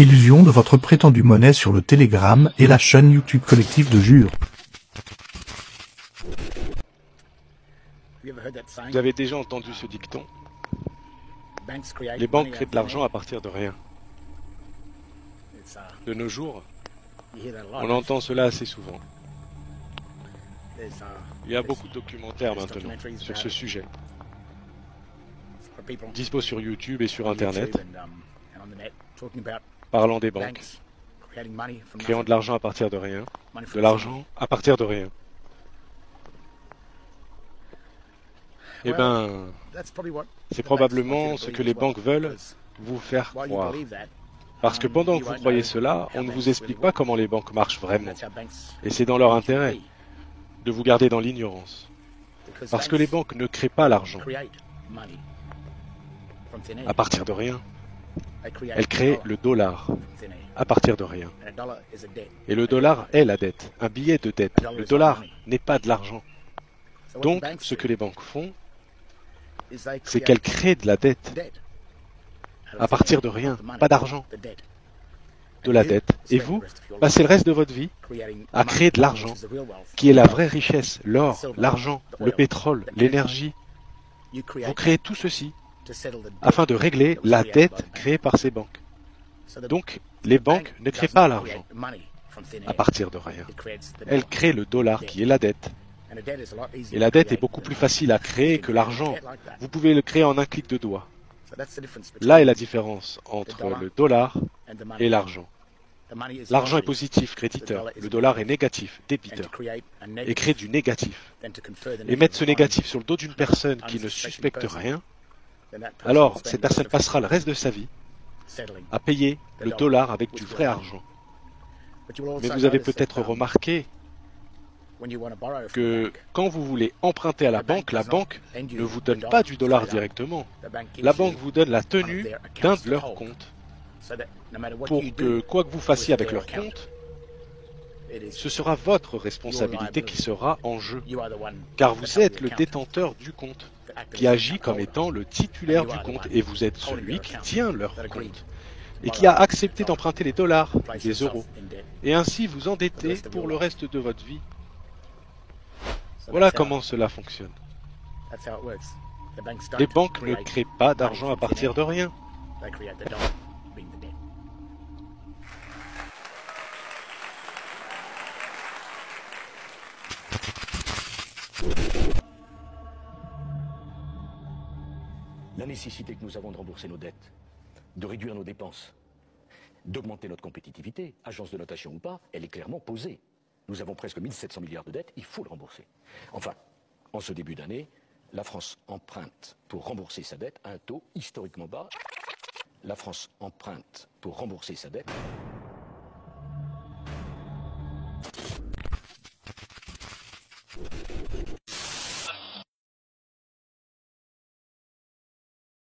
Illusion de votre prétendue monnaie sur le Telegram et la chaîne YouTube collective de Jure. Vous avez déjà entendu ce dicton? Les banques créent de l'argent à partir de rien. De nos jours, on entend cela assez souvent. Il y a beaucoup de documentaires maintenant sur ce sujet, dispo sur YouTube et sur Internet, parlant des banques, créant de l'argent à partir de rien, de l'argent à partir de rien. Eh bien, c'est probablement ce que les banques veulent vous faire croire. Parce que pendant que vous croyez cela, on ne vous explique pas comment les banques marchent vraiment. Et c'est dans leur intérêt de vous garder dans l'ignorance. Parce que les banques ne créent pas l'argent à partir de rien. Elles créent le dollar à partir de rien. Et le dollar est la dette, un billet de dette. Le dollar n'est pas de l'argent. Donc, ce que les banques font, c'est qu'elles créent de la dette à partir de rien, pas d'argent, de la dette. Et vous, passez le reste de votre vie à créer de l'argent, qui est la vraie richesse, l'or, l'argent, le pétrole, l'énergie. Vous créez tout ceci afin de régler la dette créée par ces banques. Donc, les banques ne créent pas l'argent à partir de rien. Elles créent le dollar qui est la dette. Et la dette est beaucoup plus facile à créer que l'argent. Vous pouvez le créer en un clic de doigt. Là est la différence entre le dollar et l'argent. L'argent est positif, créditeur. Le dollar est négatif, débiteur. Et crée du négatif. Et mettre ce négatif sur le dos d'une personne qui ne suspecte rien, alors cette personne passera le reste de sa vie à payer le dollar avec du vrai argent. Mais vous avez peut-être remarqué que quand vous voulez emprunter à la banque ne vous donne pas du dollar directement. La banque vous donne la tenue d'un de leurs comptes. Pour que quoi que vous fassiez avec leur compte, ce sera votre responsabilité qui sera en jeu. Car vous êtes le détenteur du compte, qui agit comme étant le titulaire du compte, et vous êtes celui qui tient leur compte, et qui a accepté d'emprunter les dollars, des euros, et ainsi vous endetter pour le reste de votre vie. Voilà comment cela fonctionne. Les banques ne créent pas d'argent à partir de rien. La nécessité que nous avons de rembourser nos dettes, de réduire nos dépenses, d'augmenter notre compétitivité, agence de notation ou pas, elle est clairement posée. Nous avons presque 1700 milliards de dettes, il faut le rembourser. Enfin, en ce début d'année, la France emprunte pour rembourser sa dette à un taux historiquement bas. La France emprunte pour rembourser sa dette